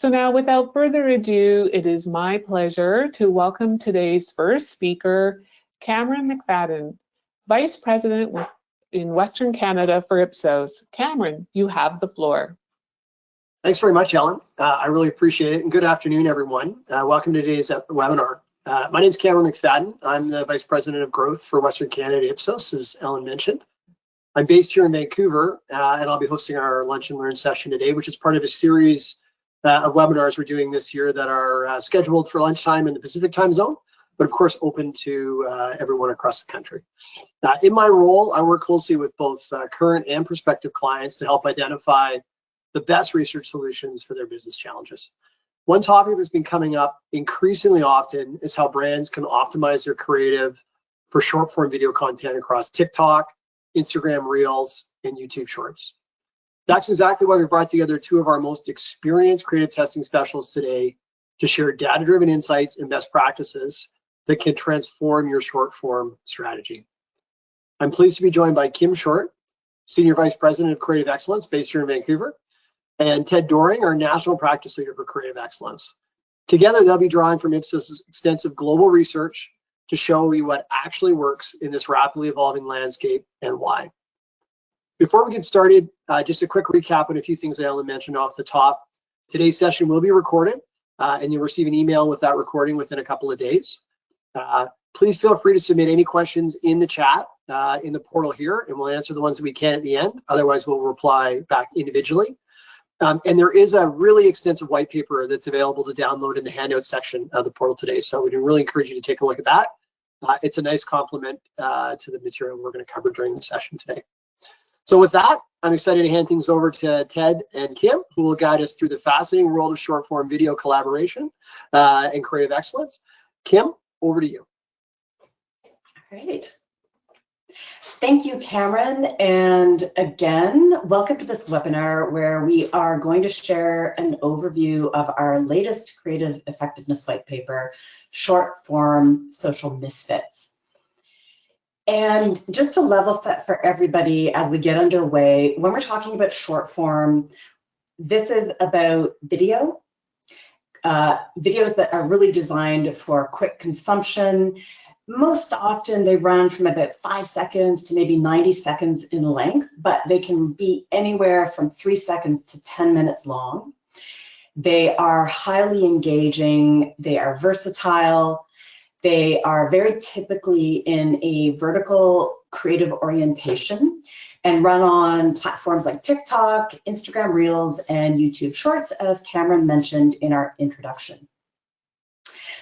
So now, without further ado, it is my pleasure to welcome today's first speaker, Cameron McFadden, Vice President in Western Canada for Ipsos. Cameron, you have the floor. Thanks very much, Ellen. I really appreciate it, and good afternoon, everyone. Welcome to today's webinar. My name is Cameron McFadden. I'm the Vice President of Growth for Western Canada at Ipsos, as Ellen mentioned. I'm based here in Vancouver, and I'll be hosting our Lunch and Learn session today, which is part of a series of webinars we're doing this year that are scheduled for lunchtime in the Pacific time zone, but of course open to everyone across the country. In my role, I work closely with both current and prospective clients to help identify the best research solutions for their business challenges. One topic that's been coming up increasingly often is how brands can optimize their creative for short form video content across TikTok, Instagram Reels, and YouTube Shorts. That's exactly why we brought together two of our most experienced creative testing specialists today to share data-driven insights and best practices that can transform your short form strategy. I'm pleased to be joined by Kim Short, Senior Vice President of Creative Excellence based here in Vancouver, and Ted Doring, our National Practice Leader for Creative Excellence. Together, they'll be drawing from Ipsos' extensive global research to show you what actually works in this rapidly evolving landscape and why. Before we get started, just a quick recap on a few things that Ellen mentioned off the top. Today's session will be recorded, and you'll receive an email with that recording within a couple of days. Please feel free to submit any questions in the chat in the portal here, and we'll answer the ones that we can at the end. Otherwise, we'll reply back individually. And there is a really extensive white paper that's available to download in the handout section of the portal today. So we do really encourage you to take a look at that. It's a nice complement to the material we're going to cover during the session today. So with that, I'm excited to hand things over to Ted and Kim, who will guide us through the fascinating world of short form video collaboration and creative excellence. Kim, over to you. All right. Thank you, Cameron. And again, welcome to this webinar where we are going to share an overview of our latest creative effectiveness white paper, Short Form Social Misfits. And just to level set for everybody as we get underway, when we're talking about short form, this is about video, videos that are really designed for quick consumption. Most often they run from about 5 seconds to maybe 90 seconds in length, but they can be anywhere from 3 seconds to 10 minutes long. They are highly engaging, they are versatile, they are very typically in a vertical creative orientation and run on platforms like TikTok, Instagram Reels, and YouTube Shorts, as Cameron mentioned in our introduction.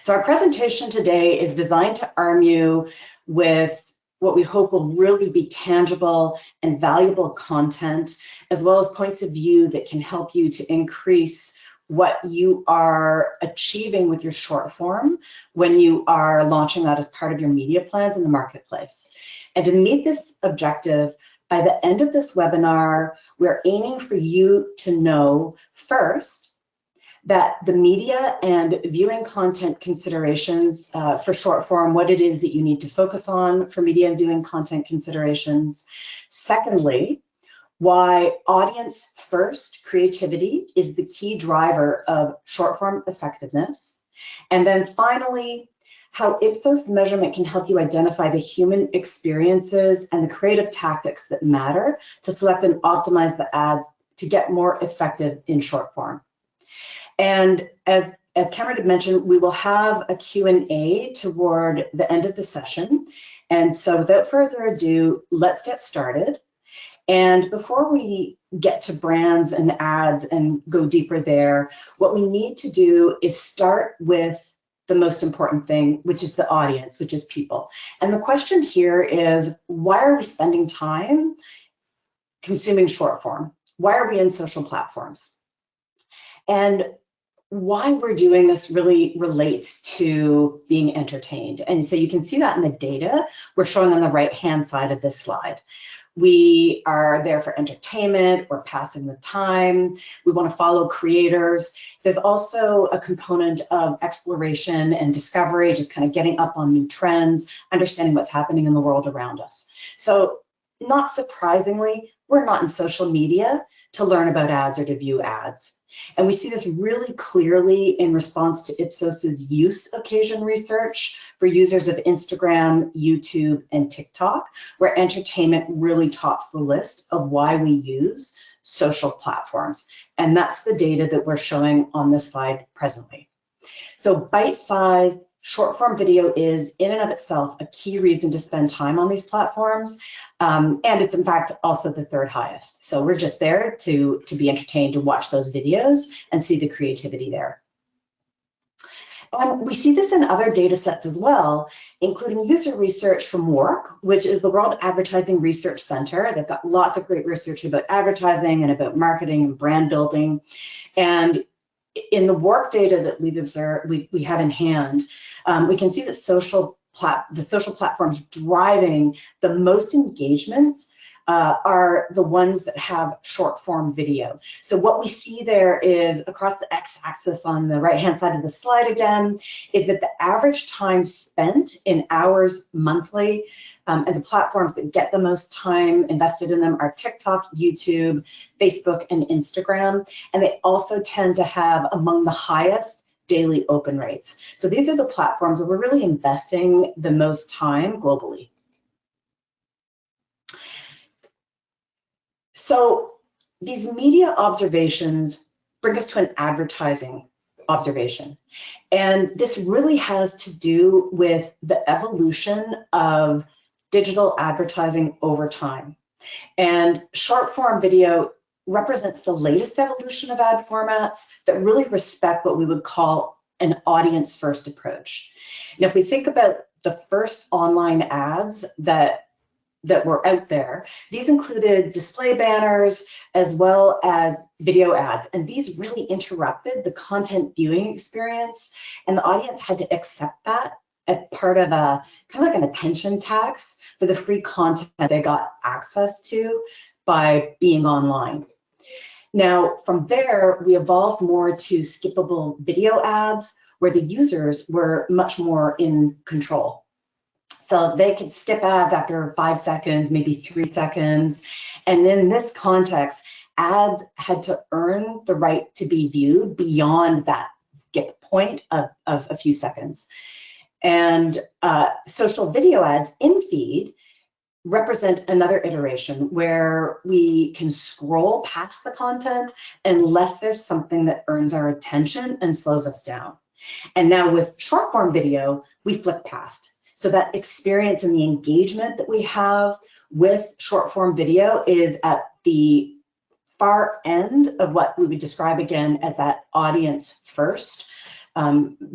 So our presentation today is designed to arm you with what we hope will really be tangible and valuable content, as well as points of view that can help you to increase what you are achieving with your short form when you are launching that as part of your media plans in the marketplace. And to meet this objective, by the end of this webinar, we're aiming for you to know first that the media and viewing content considerations for short form, what it is that you need to focus on for media and viewing content considerations. Secondly, why audience first creativity is the key driver of short form effectiveness. And then finally, how Ipsos measurement can help you identify the human experiences and the creative tactics that matter to select and optimize the ads to get more effective in short form. And as Cameron had mentioned, we will have a Q&A toward the end of the session. And so without further ado, let's get started. And before we get to brands and ads and go deeper there, what we need to do is start with the most important thing, which is the audience, which is people. And the question here is, why are we spending time consuming short form? Why are we in social platforms? And why we're doing this really relates to being entertained. And so you can see that in the data we're showing on the right-hand side of this slide. We are there for entertainment, we're passing the time, we want to follow creators. There's also a component of exploration and discovery, just kind of getting up on new trends, understanding what's happening in the world around us. So not surprisingly, we're not in social media to learn about ads or to view ads. And we see this really clearly in response to Ipsos's use occasion research for users of Instagram, YouTube, and TikTok, where entertainment really tops the list of why we use social platforms. And that's the data that we're showing on this slide presently. So bite-sized short-form video is, in and of itself, a key reason to spend time on these platforms. And it's, in fact, also the third highest. So we're just there to be entertained, to watch those videos and see the creativity there. We see this in other data sets as well, including user research from WARC, which is the World Advertising Research Center. They've got lots of great research about advertising and about marketing and brand building. And in the WARC data that we've observed, we have in hand, we can see that the social platforms driving the most engagements are the ones that have short form video. So what we see there is, across the x-axis on the right-hand side of the slide again, is that the average time spent in hours monthly, and the platforms that get the most time invested in them are TikTok, YouTube, Facebook, and Instagram. And they also tend to have among the highest daily open rates. So these are the platforms where we're really investing the most time globally. So these media observations bring us to an advertising observation. And this really has to do with the evolution of digital advertising over time. And short form video represents the latest evolution of ad formats that really respect what we would call an audience first approach. And if we think about the first online ads that were out there, these included display banners as well as video ads. And these really interrupted the content viewing experience. And the audience had to accept that as part of a kind of like an attention tax for the free content they got access to by being online. Now, from there, we evolved more to skippable video ads, where the users were much more in control. So they could skip ads after 5 seconds, maybe 3 seconds. And in this context, ads had to earn the right to be viewed beyond that skip point of a few seconds. And social video ads in feed represent another iteration where we can scroll past the content unless there's something that earns our attention and slows us down. And now with short form video, we flip past. So that experience and the engagement that we have with short form video is at the far end of what we would describe again as that audience first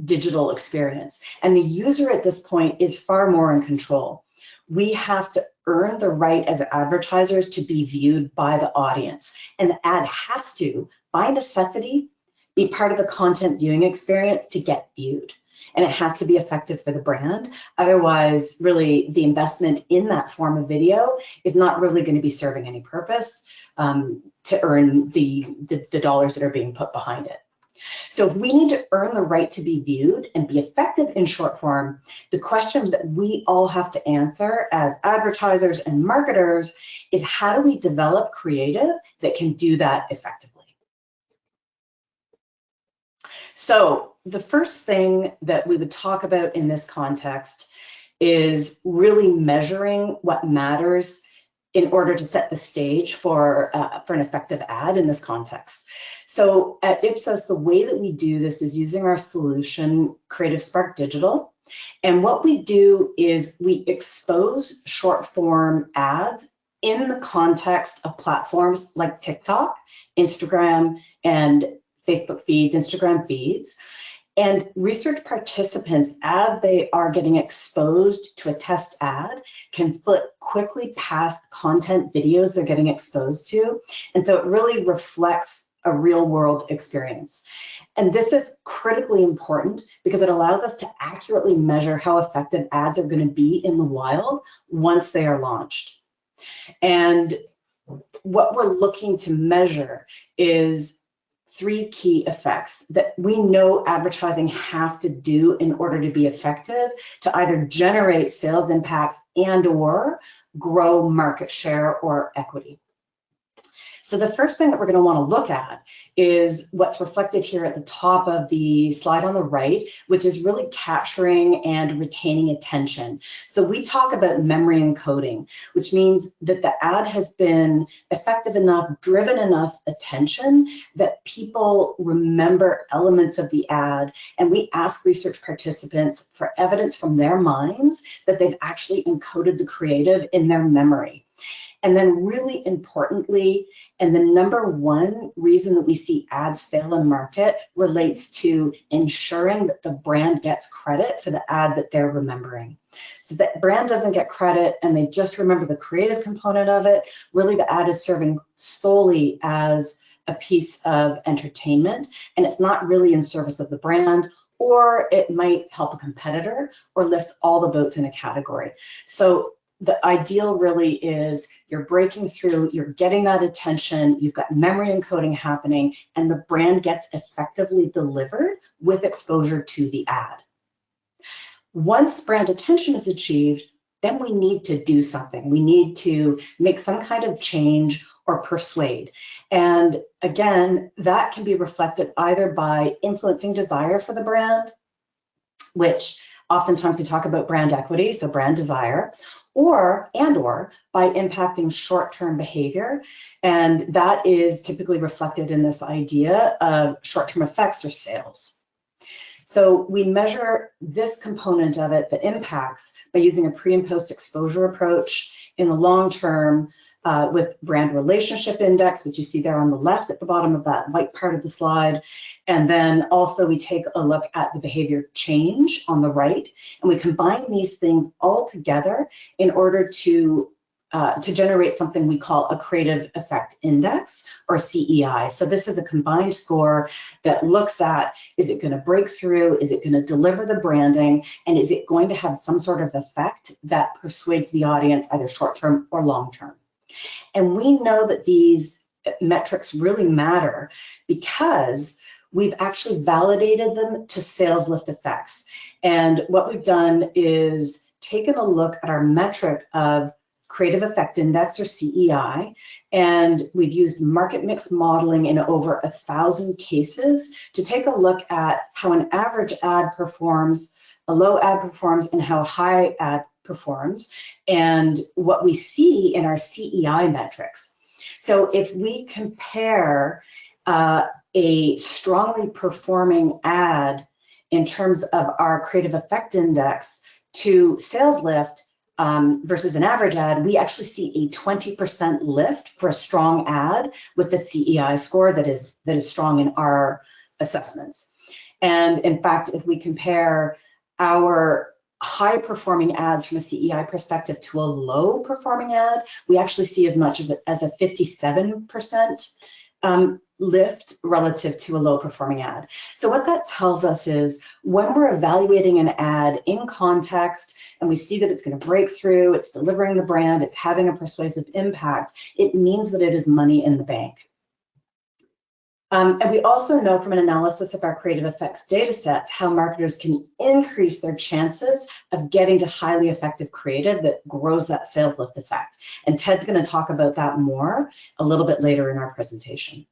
digital experience. And the user at this point is far more in control. We have to earn the right as advertisers to be viewed by the audience. And the ad has to, by necessity, be part of the content viewing experience to get viewed. And it has to be effective for the brand. Otherwise, really, the investment in that form of video is not really going to be serving any purpose to earn the dollars that are being put behind it. So if we need to earn the right to be viewed and be effective in short form, the question that we all have to answer as advertisers and marketers is, how do we develop creative that can do that effectively? So the first thing that we would talk about in this context is really measuring what matters in order to set the stage for an effective ad in this context. So at Ipsos, the way that we do this is using our solution, Creative Spark Digital. And what we do is we expose short form ads in the context of platforms like TikTok, Instagram, and Facebook feeds, Instagram feeds. And research participants, as they are getting exposed to a test ad, can flip quickly past content videos they're getting exposed to. And so it really reflects a real world experience. And this is critically important because it allows us to accurately measure how effective ads are going to be in the wild once they are launched. And what we're looking to measure is three key effects that we know advertising have to do in order to be effective to either generate sales impacts and or grow market share or equity. So the first thing that we're going to want to look at is what's reflected here at the top of the slide on the right, which is really capturing and retaining attention. So we talk about memory encoding, which means that the ad has been effective enough, driven enough attention that people remember elements of the ad, and we ask research participants for evidence from their minds that they've actually encoded the creative in their memory. And then really importantly, and the number one reason that we see ads fail in market relates to ensuring that the brand gets credit for the ad that they're remembering. So that brand doesn't get credit and they just remember the creative component of it. Really the ad is serving solely as a piece of entertainment, and it's not really in service of the brand, or it might help a competitor or lift all the boats in a category. So the ideal really is you're breaking through, you're getting that attention, you've got memory encoding happening, and the brand gets effectively delivered with exposure to the ad. Once brand attention is achieved, then we need to do something. We need to make some kind of change or persuade. And again, that can be reflected either by influencing desire for the brand, which oftentimes we talk about brand equity, so brand desire, or by impacting short-term behavior. And that is typically reflected in this idea of short-term effects or sales. So we measure this component of it, the impacts, by using a pre and post exposure approach. In the long term, with brand relationship index, which you see there on the left at the bottom of that white part of the slide. And then also we take a look at the behavior change on the right, and we combine these things all together in order to generate something we call a creative effect index, or CEI. So this is a combined score that looks at, is it going to break through, is it going to deliver the branding, and is it going to have some sort of effect that persuades the audience either short-term or long-term. And we know that these metrics really matter because we've actually validated them to sales lift effects. And what we've done is taken a look at our metric of creative effect index, or CEI, and we've used market mix modeling in over 1,000 cases to take a look at how an average ad performs, a low ad performs, and how a high ad performs, and what we see in our CEI metrics. So if we compare a strongly performing ad in terms of our creative effect index to sales lift versus an average ad, we actually see a 20% lift for a strong ad with the CEI score that is strong in our assessments. And in fact, if we compare our high-performing ads from a CEI perspective to a low-performing ad, we actually see as much of it as a 57% lift relative to a low-performing ad. So what that tells us is when we're evaluating an ad in context and we see that it's going to break through, it's delivering the brand, it's having a persuasive impact, it means that it is money in the bank. And we also know from an analysis of our creative effects data sets how marketers can increase their chances of getting to highly effective creative that grows that sales lift effect. And Ted's going to talk about that more a little bit later in our presentation.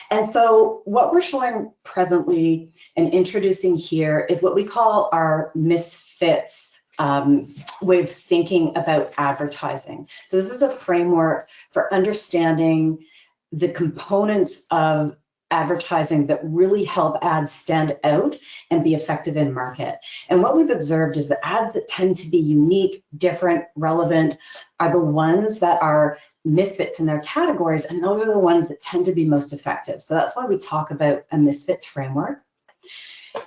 And so what we're showing presently and introducing here is what we call our Misfits way of thinking about advertising. So this is a framework for understanding the components of advertising that really help ads stand out and be effective in market. And what we've observed is that ads that tend to be unique, different, relevant are the ones that are misfits in their categories, and those are the ones that tend to be most effective. So that's why we talk about a misfits framework.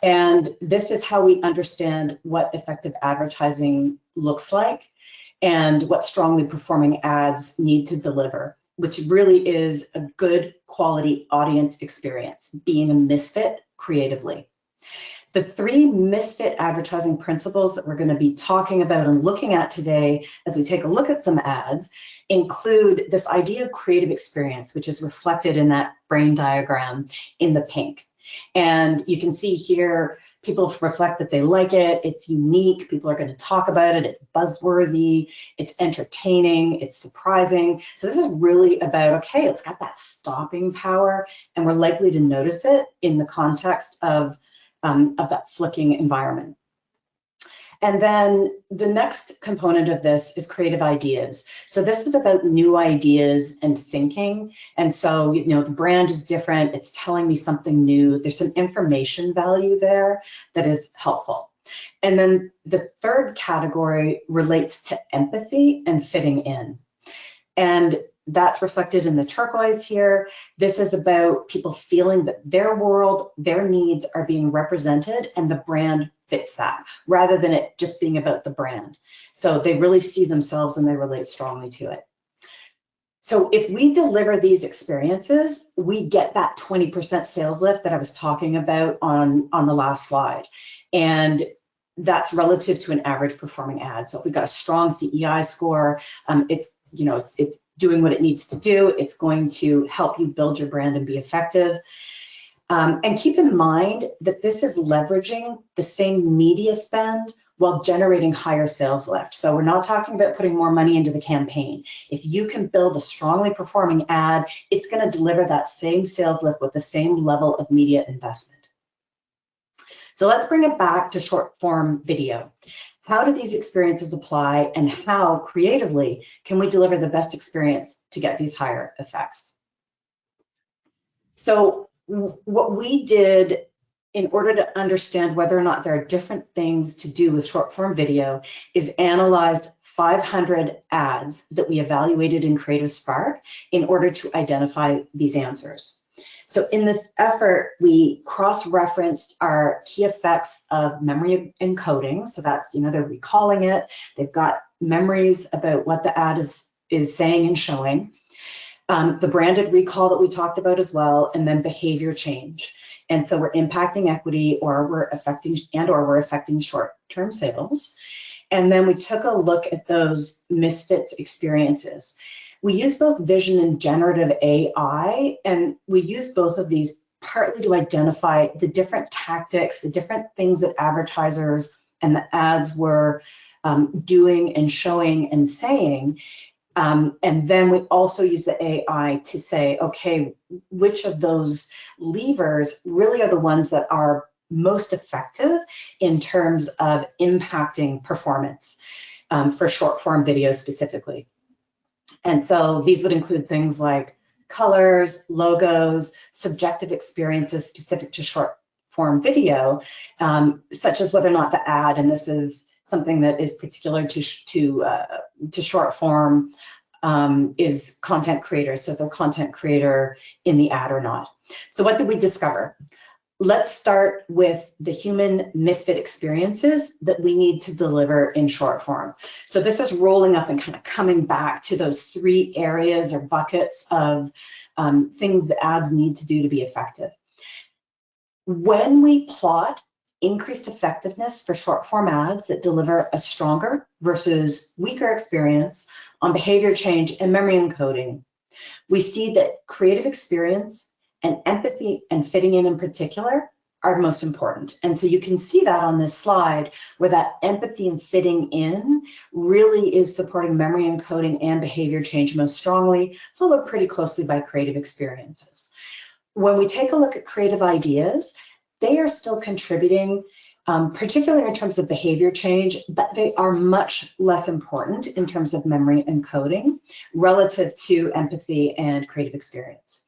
And this is how we understand what effective advertising looks like and what strongly performing ads need to deliver, which really is a good quality audience experience, being a misfit creatively. The three Misfit advertising principles that we're going to be talking about and looking at today as we take a look at some ads include this idea of creative experience, which is reflected in that brain diagram in the pink. And you can see here, people reflect that they like it, it's unique, people are going to talk about it, it's buzzworthy, it's entertaining, it's surprising. So this is really about, okay, it's got that stopping power, and we're likely to notice it in the context of that flicking environment. And then the next component of this is creative ideas. So this is about new ideas and thinking. And so, you know, the brand is different. It's telling me something new. There's some information value there that is helpful. And then the third category relates to empathy and fitting in. And that's reflected in the turquoise here. This is about people feeling that their world, their needs are being represented and the brand fits that, rather than it just being about the brand. So they really see themselves and they relate strongly to it. So if we deliver these experiences, we get that 20% sales lift that I was talking about on the last slide. And that's relative to an average performing ad. So if we've got a strong CEI score, it's doing what it needs to do. It's going to help you build your brand and be effective. And keep in mind that this is leveraging the same media spend while generating higher sales lift. So we're not talking about putting more money into the campaign. If you can build a strongly performing ad, it's going to deliver that same sales lift with the same level of media investment. So let's bring it back to short form video. How do these experiences apply, and how creatively can we deliver the best experience to get these higher effects? So what we did in order to understand whether or not there are different things to do with short form video is analyzed 500 ads that we evaluated in Creative Spark in order to identify these answers. So in this effort, we cross-referenced our key effects of memory encoding. So that's, they're recalling it. They've got memories about what the ad is saying and showing. The branded recall that we talked about as well, and then behavior change. And so we're impacting equity, or we're affecting short-term sales. And then we took a look at those Misfits experiences. We use both vision and generative AI, and we use both of these partly to identify the different tactics, the different things that advertisers and the ads were doing and showing and saying. And then we also use the AI to say, okay, which of those levers really are the ones that are most effective in terms of impacting performance for short form video specifically. And so these would include things like colors, logos, subjective experiences specific to short form video, such as whether or not the ad, and this is something that is particular to short form, is content creators. So is there a content creator in the ad or not? So what did we discover? Let's start with the human misfit experiences that we need to deliver in short form. So this is rolling up and kind of coming back to those three areas or buckets of things that ads need to do to be effective. When we plot increased effectiveness for short form ads that deliver a stronger versus weaker experience on behavior change and memory encoding, we see that creative experience and empathy and fitting in particular are most important. And so you can see that on this slide where that empathy and fitting in really is supporting memory encoding and behavior change most strongly, followed pretty closely by creative experiences. When we take a look at creative ideas, they are still contributing, particularly in terms of behavior change, but they are much less important in terms of memory encoding relative to empathy and creative experience.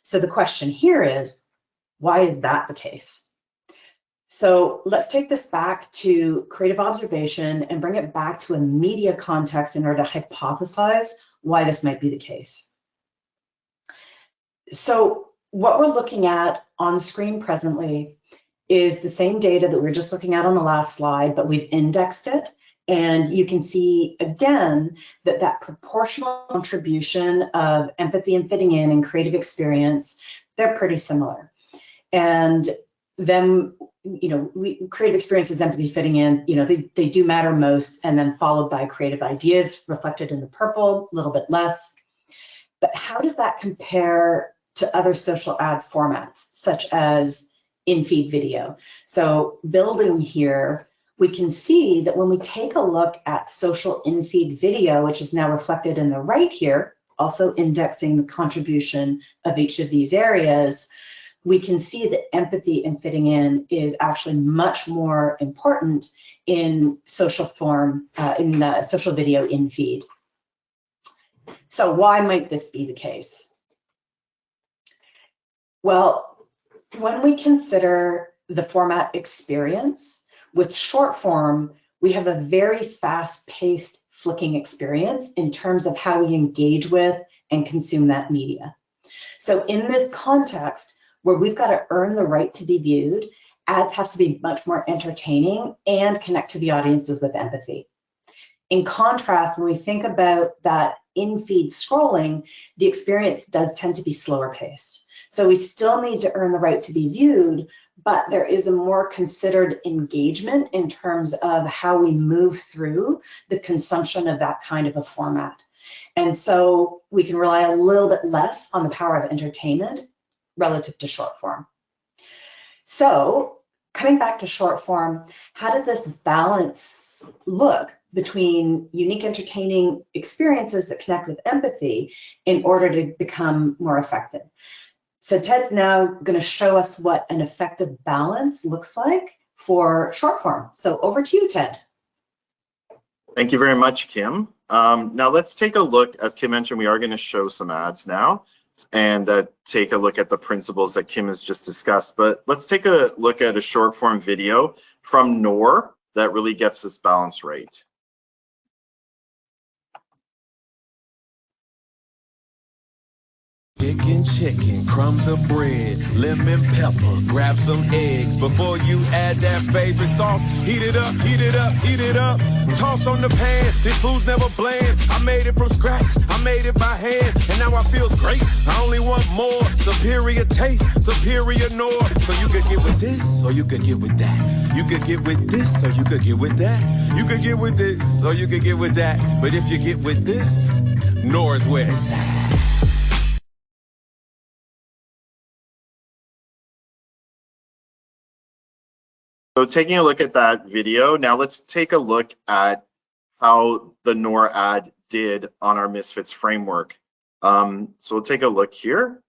So the question here is, why is that the case? So let's take this back to creative observation and bring it back to a media context in order to hypothesize why this might be the case. So what we're looking at on screen presently is the same data that we were just looking at on the last slide, but we've indexed it. And you can see again that proportional contribution of empathy and fitting in and creative experience, they're pretty similar. And then, creative experiences, empathy, fitting in, they do matter most, and then followed by creative ideas reflected in the purple, a little bit less. But how does that compare to other social ad formats, such as in-feed video? So building here, we can see that when we take a look at social in-feed video, which is now reflected in the right here, also indexing the contribution of each of these areas, we can see that empathy and fitting in is actually much more important in social form, in the social video in-feed. So why might this be the case? Well, when we consider the format experience, with short form, we have a very fast-paced flicking experience in terms of how we engage with and consume that media. So in this context, where we've got to earn the right to be viewed, ads have to be much more entertaining and connect to the audiences with empathy. In contrast, when we think about that in-feed scrolling, the experience does tend to be slower paced. So we still need to earn the right to be viewed, but there is a more considered engagement in terms of how we move through the consumption of that kind of a format. And so we can rely a little bit less on the power of entertainment relative to short form. So coming back to short form, how did this balance look between unique entertaining experiences that connect with empathy in order to become more effective? So Ted's now going to show us what an effective balance looks like for short form. So over to you, Ted. Thank you very much, Kim. Now let's take a look. As Kim mentioned, we are going to show some ads now and take a look at the principles that Kim has just discussed. But let's take a look at a short form video from Knorr that really gets this balance right. Chicken, crumbs of bread, lemon pepper, grab some eggs. Before you add that favorite sauce, heat it up, heat it up, heat it up. Toss on the pan, this food's never bland. I made it from scratch, I made it by hand, and now I feel great. I only want more, superior taste, superior Knorr. So you could get with this, or you could get with that. You could get with this, or you could get with that. You could get with this, or you could get with that. But if you get with this, Knorr's where it's at. So taking a look at that video, now let's take a look at how the Knorr ad did on our Misfits framework. So we'll take a look here.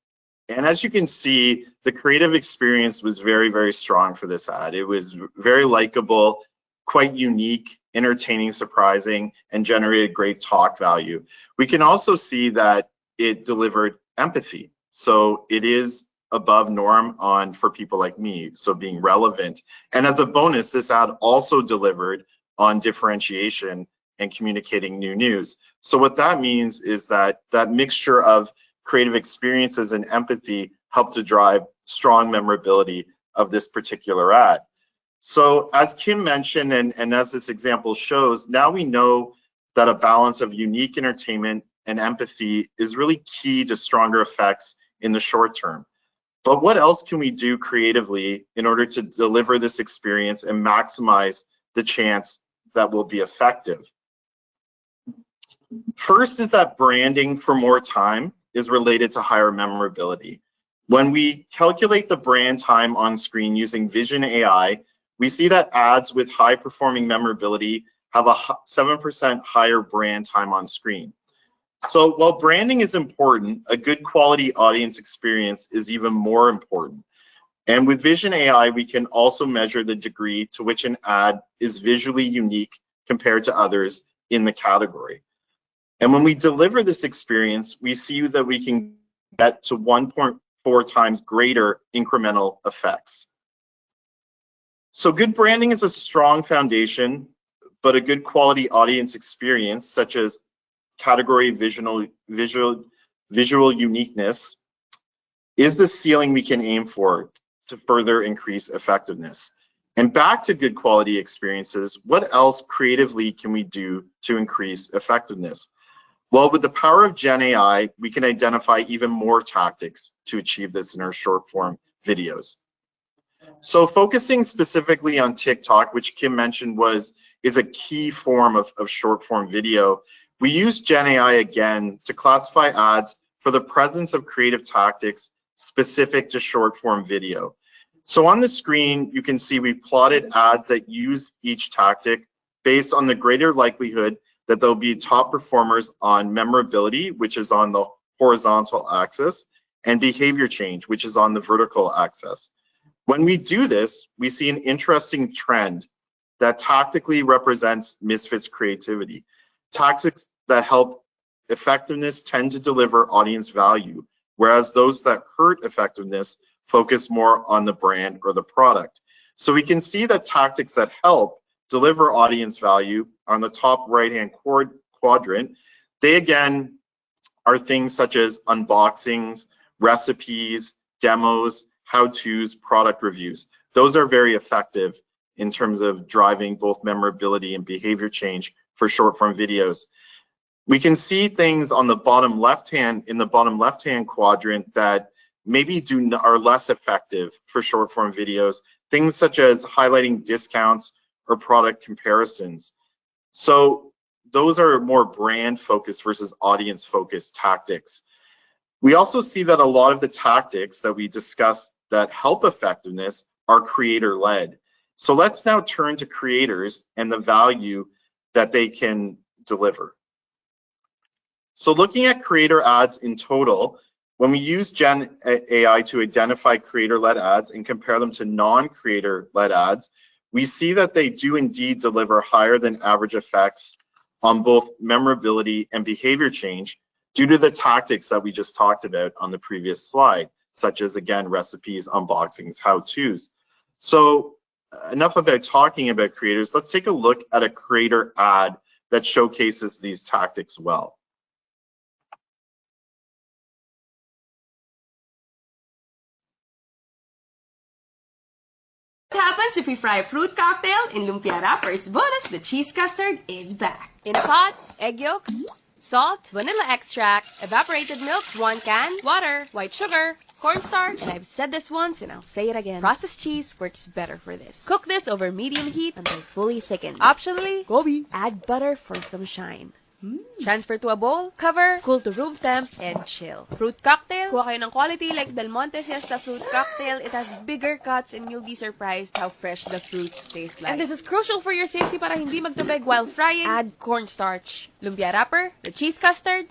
And as you can see, the creative experience was very, very strong for this ad. It was very likable, quite unique, entertaining, surprising, and generated great talk value. We can also see that it delivered empathy. So it is above norm on for people like me, so being relevant. And as a bonus, this ad also delivered on differentiation and communicating new news. So what that means is that that mixture of creative experiences and empathy helped to drive strong memorability of this particular ad. So as Kim mentioned, and as this example shows, now we know that a balance of unique entertainment and empathy is really key to stronger effects in the short term. But what else can we do creatively in order to deliver this experience and maximize the chance that will be effective? First is that branding for more time is related to higher memorability. When we calculate the brand time on screen using Vision AI, we see that ads with high performing memorability have a 7% higher brand time on screen. So while branding is important, a good quality audience experience is even more important. And with Vision AI, we can also measure the degree to which an ad is visually unique compared to others in the category. And when we deliver this experience, we see that we can get to 1.4 times greater incremental effects. So good branding is a strong foundation, but a good quality audience experience, such as category visual uniqueness, is the ceiling we can aim for to further increase effectiveness. And back to good quality experiences, what else creatively can we do to increase effectiveness? Well, with the power of Gen AI, we can identify even more tactics to achieve this in our short form videos. So focusing specifically on TikTok, which Kim mentioned is a key form of short form video, we use Gen AI again to classify ads for the presence of creative tactics specific to short form video. So on the screen, you can see we plotted ads that use each tactic based on the greater likelihood that they'll be top performers on memorability, which is on the horizontal axis, and behavior change, which is on the vertical axis. When we do this, we see an interesting trend that tactically represents Misfits creativity. Tactics that help effectiveness tend to deliver audience value, whereas those that hurt effectiveness focus more on the brand or the product. So we can see that tactics that help deliver audience value on the top right-hand quadrant, they again are things such as unboxings, recipes, demos, how-tos, product reviews. Those are very effective in terms of driving both memorability and behavior change for short-form videos. We can see things on the bottom left-hand, in the bottom left-hand quadrant that maybe are less effective for short-form videos, things such as highlighting discounts or product comparisons. So those are more brand-focused versus audience-focused tactics. We also see that a lot of the tactics that we discussed that help effectiveness are creator-led. So let's now turn to creators and the value that they can deliver. So looking at creator ads in total, when we use Gen AI to identify creator-led ads and compare them to non-creator-led ads, we see that they do indeed deliver higher than average effects on both memorability and behavior change due to the tactics that we just talked about on the previous slide, such as, again, recipes, unboxings, how-tos. So enough about talking about creators. Let's take a look at a creator ad that showcases these tactics well. What happens if we fry a fruit cocktail in lumpia wrappers? Bonus, the cheese custard is back. In a pot, egg yolks, salt, vanilla extract, evaporated milk, 1 can, water, white sugar, cornstarch, and I've said this once and I'll say it again. Processed cheese works better for this. Cook this over medium heat until fully thickened. Optionally, Gobi, add butter for some shine. Transfer to a bowl, cover, cool to room temp, and chill. Fruit cocktail, kuha kayo ng quality like Del Monte Fiesta fruit cocktail. It has bigger cuts and you'll be surprised how fresh the fruits taste like. And this is crucial for your safety para hindi magtubig while frying. Add cornstarch, lumpia wrapper, the cheese custard,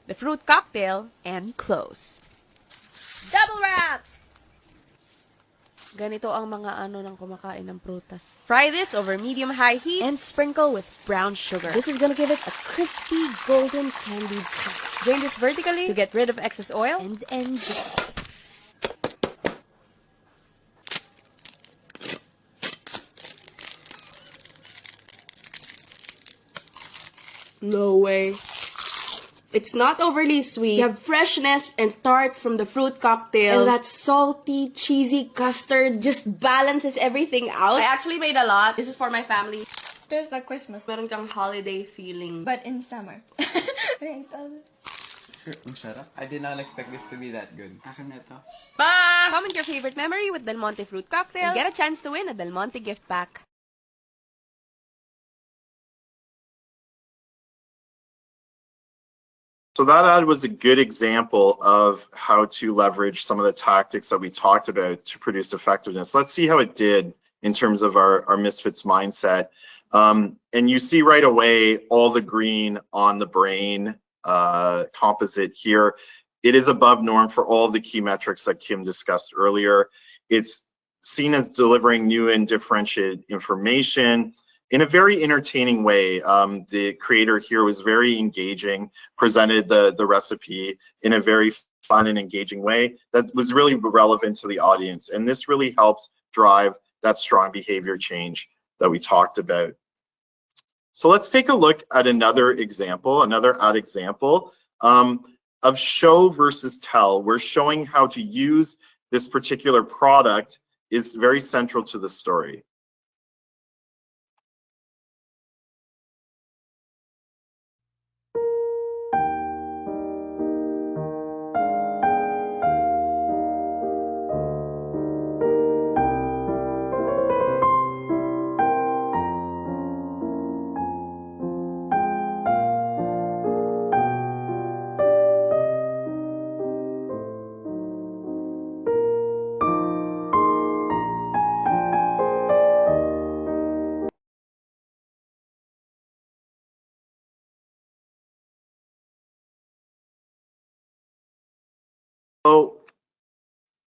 the fruit cocktail, and close. Double wrap! Ganito ang mga ng kumakain ng prutas. Fry this over medium-high heat and sprinkle with brown sugar. This is gonna give it a crispy, golden, candied crust. Drain this vertically to get rid of excess oil and enjoy. No way. It's not overly sweet. You have freshness and tart from the fruit cocktail. And that salty, cheesy custard just balances everything out. I actually made a lot. This is for my family. Tastes like Christmas. Meron kang holiday feeling. But in summer. Sarap. I did not expect this to be that good. Akin na to. Bye! Comment your favorite memory with Del Monte fruit cocktail and get a chance to win a Del Monte gift pack. So that ad was a good example of how to leverage some of the tactics that we talked about to produce effectiveness. Let's see how it did in terms of our Misfits mindset. And you see right away all the green on the brain composite here. It is above norm for all the key metrics that Kim discussed earlier. It's seen as delivering new and differentiated information in a very entertaining way. The creator here was very engaging, presented the recipe in a very fun and engaging way that was really relevant to the audience. And this really helps drive that strong behavior change that we talked about. So let's take a look at another example, another ad example of show versus tell. We're showing how to use this particular product is very central to the story.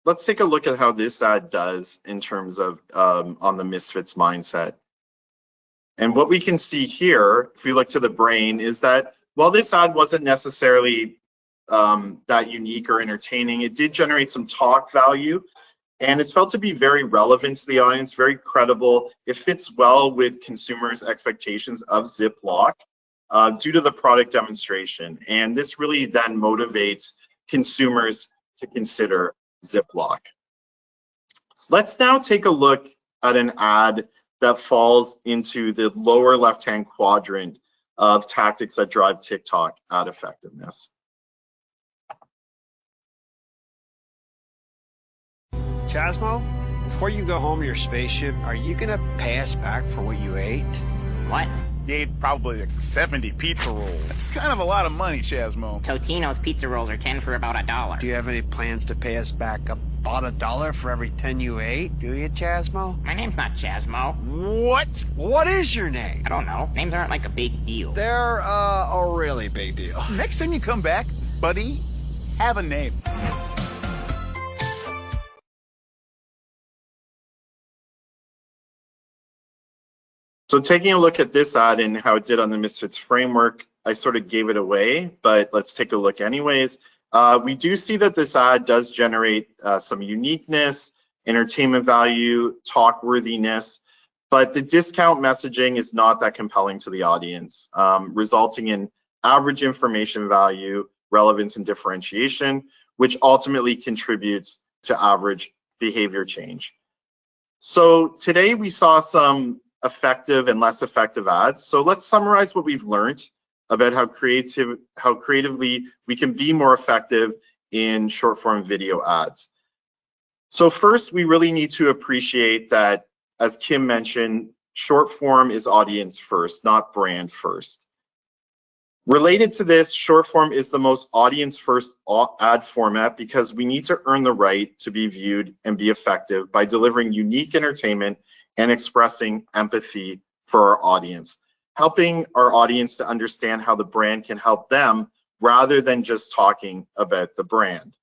let's take a look at how this ad does in terms of on the Misfits mindset. And what we can see here, if we look to the brain, is that while this ad wasn't necessarily that unique or entertaining, it did generate some talk value, and it's felt to be very relevant to the audience, very credible. It fits well with consumers' expectations of Ziploc due to the product demonstration. And this really then motivates consumers to consider Ziploc. Let's now take a look at an ad that falls into the lower left-hand quadrant of tactics that drive TikTok ad effectiveness. Chasmo, before you go home to your spaceship, are you gonna pay us back for what you ate? What? You ate probably like 70 pizza rolls. That's kind of a lot of money, Chasmo. Totino's pizza rolls are 10 for about $1. Do you have any plans to pay us back about $1 for every 10 you ate? Do you, Chasmo? My name's not Chasmo. What? What is your name? I don't know. Names aren't like a big deal. They're a really big deal. Next time you come back, buddy, have a name. So taking a look at this ad and how it did on the Misfits framework, I sort of gave it away, but let's take a look anyways. We do see that this ad does generate some uniqueness, entertainment value, talk worthiness, but the discount messaging is not that compelling to the audience, resulting in average information value, relevance, and differentiation, which ultimately contributes to average behavior change. So today we saw some effective and less effective ads. So let's summarize what we've learned about how creatively we can be more effective in short form video ads. So first, we really need to appreciate that, as Kim mentioned, short form is audience first, not brand first. Related to this, short form is the most audience first ad format because we need to earn the right to be viewed and be effective by delivering unique entertainment and expressing empathy for our audience, helping our audience to understand how the brand can help them rather than just talking about the brand.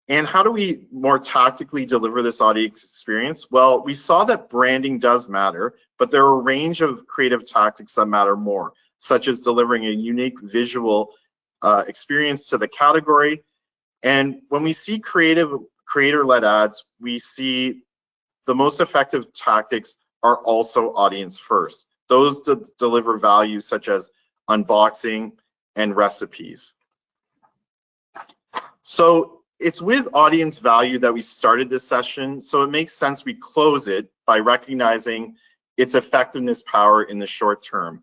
And how do we more tactically deliver this audience experience? Well, we saw that branding does matter, but there are a range of creative tactics that matter more, such as delivering a unique visual experience to the category. And when we see creator-led ads, we see the most effective tactics are also audience first. Those deliver value such as unboxing and recipes. So it's with audience value that we started this session, so it makes sense we close it by recognizing its effectiveness power in the short term.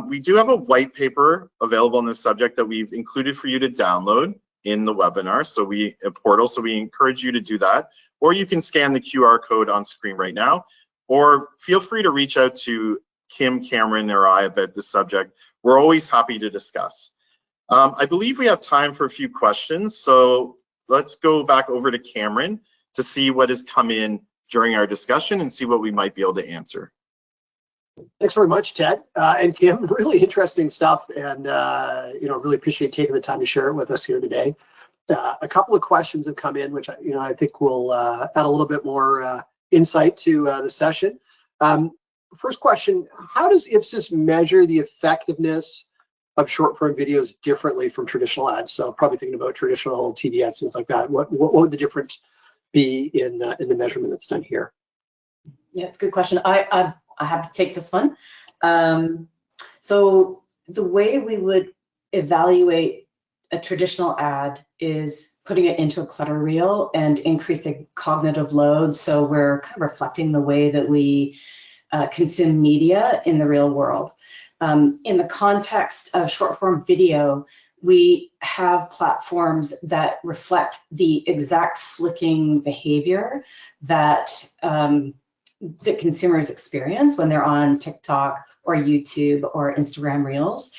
We do have a white paper available on this subject that we've included for you to download in the webinar, so we encourage you to do that, or you can scan the QR code on screen right now, or feel free to reach out to Kim, Cameron, or I about this subject. We're always happy to discuss. I believe we have time for a few questions, so let's go back over to Cameron to see what has come in during our discussion and see what we might be able to answer. Thanks very much, Ted and Kim. Really interesting stuff, and really appreciate taking the time to share it with us here today. A couple of questions have come in, which I think will add a little bit more insight to the session. First question: how does Ipsos measure the effectiveness of short-form videos differently from traditional ads? So probably thinking about traditional TV ads, things like that. What would the difference be in the measurement that's done here? Yeah, it's a good question. I have to take this one. So the way we would evaluate a traditional ad is putting it into a clutter reel and increasing cognitive load. So we're kind of reflecting the way that we consume media in the real world. In the context of short form video, we have platforms that reflect the exact flicking behavior that that consumers experience when they're on TikTok or YouTube or Instagram Reels.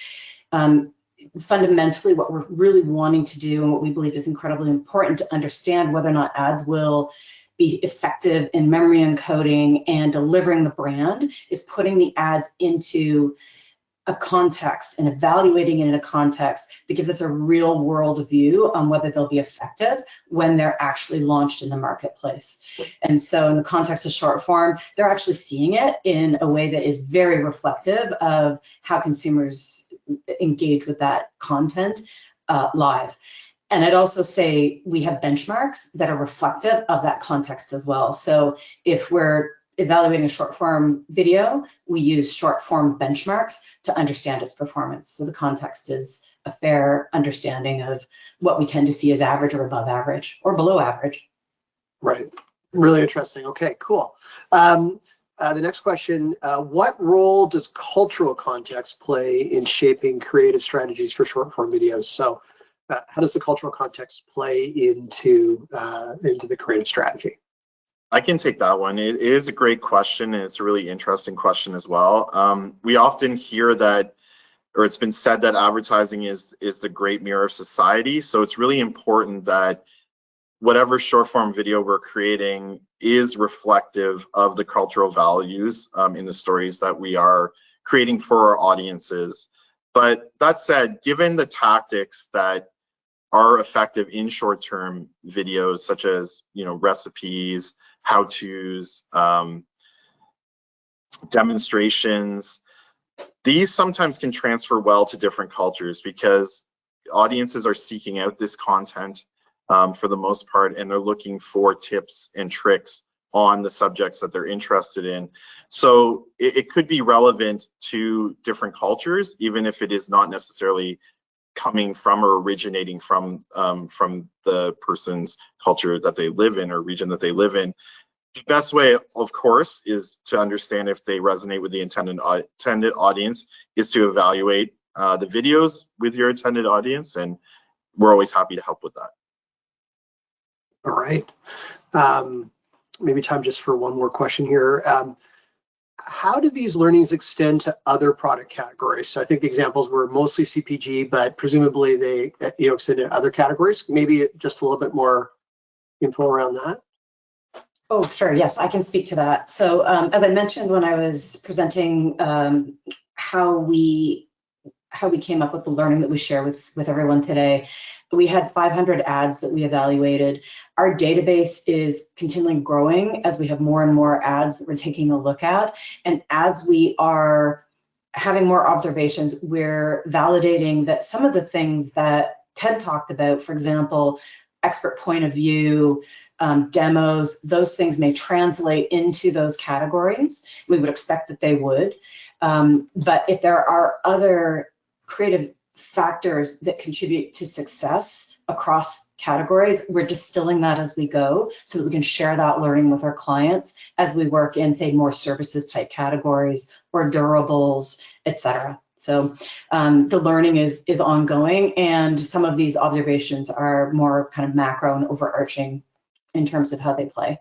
Fundamentally, what we're really wanting to do and what we believe is incredibly important to understand whether or not ads will be effective in memory encoding and delivering the brand is putting the ads into a context and evaluating it in a context that gives us a real world view on whether they'll be effective when they're actually launched in the marketplace. And so in the context of short form, they're actually seeing it in a way that is very reflective of how consumers engage with that content live. And I'd also say we have benchmarks that are reflective of that context as well. So if we're evaluating a short form video, we use short form benchmarks to understand its performance. So the context is a fair understanding of what we tend to see as average or above average or below average. Right. Really interesting. Okay, cool. The next question, what role does cultural context play in shaping creative strategies for short form videos? So how does the cultural context play into the creative strategy? I can take that one. It is a great question, and it's a really interesting question as well. We often hear that, or it's been said that advertising is the great mirror of society. So it's really important that whatever short form video we're creating is reflective of the cultural values in the stories that we are creating for our audiences. But that said, given the tactics that are effective in short-term videos, such as recipes, how-tos, demonstrations, these sometimes can transfer well to different cultures because audiences are seeking out this content for the most part, and they're looking for tips and tricks on the subjects that they're interested in. So it could be relevant to different cultures, even if it is not necessarily coming from or originating from the person's culture that they live in or region that they live in. The best way, of course, is to understand if they resonate with the intended audience, is to evaluate the videos with your intended audience, and we're always happy to help with that. All right. Maybe time just for one more question here. How do these learnings extend to other product categories? So I think the examples were mostly CPG, but presumably they extend to other categories. Maybe just a little bit more info around that. Oh, sure. Yes, I can speak to that. So as I mentioned when I was presenting how we came up with the learning that we share with everyone today, we had 500 ads that we evaluated. Our database is continually growing as we have more and more ads that we're taking a look at. And as we are having more observations, we're validating that some of the things that Ted talked about, for example, expert point of view, demos, those things may translate into those categories. We would expect that they would. But if there are other creative factors that contribute to success across categories, we're distilling that as we go so that we can share that learning with our clients as we work in, say, more services type categories or durables, etc. So the learning is ongoing, and some of these observations are more kind of macro and overarching in terms of how they play.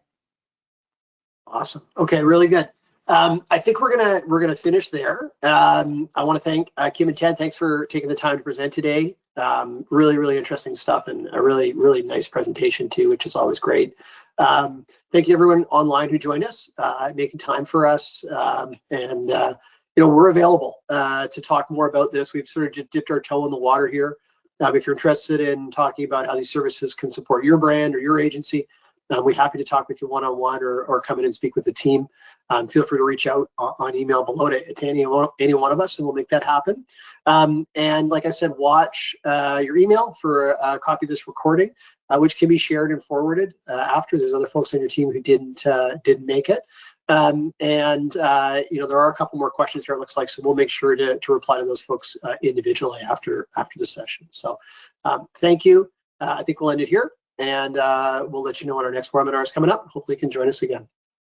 Awesome. Okay, really good. I think we're gonna finish there. I want to thank Kim and Ted. Thanks for taking the time to present today. Really interesting stuff, and a really nice presentation too, which is always great. Thank you everyone online who joined us, making time for us, and we're available to talk more about this. We've sort of just dipped our toe in the water here. If you're interested in talking about how these services can support your brand or your agency, we're happy to talk with you one-on-one or come in and speak with the team. Feel free to reach out on email below to any one of us, and we'll make that happen. And like I said, watch your email for a copy of this recording, which can be shared and forwarded after. There's other folks on your team who didn't make it. And there are a couple more questions here, it looks like, so we'll make sure to reply to those folks individually after the session. So thank you. I think we'll end it here, and we'll let you know when our next webinar is coming up. Hopefully you can join us again.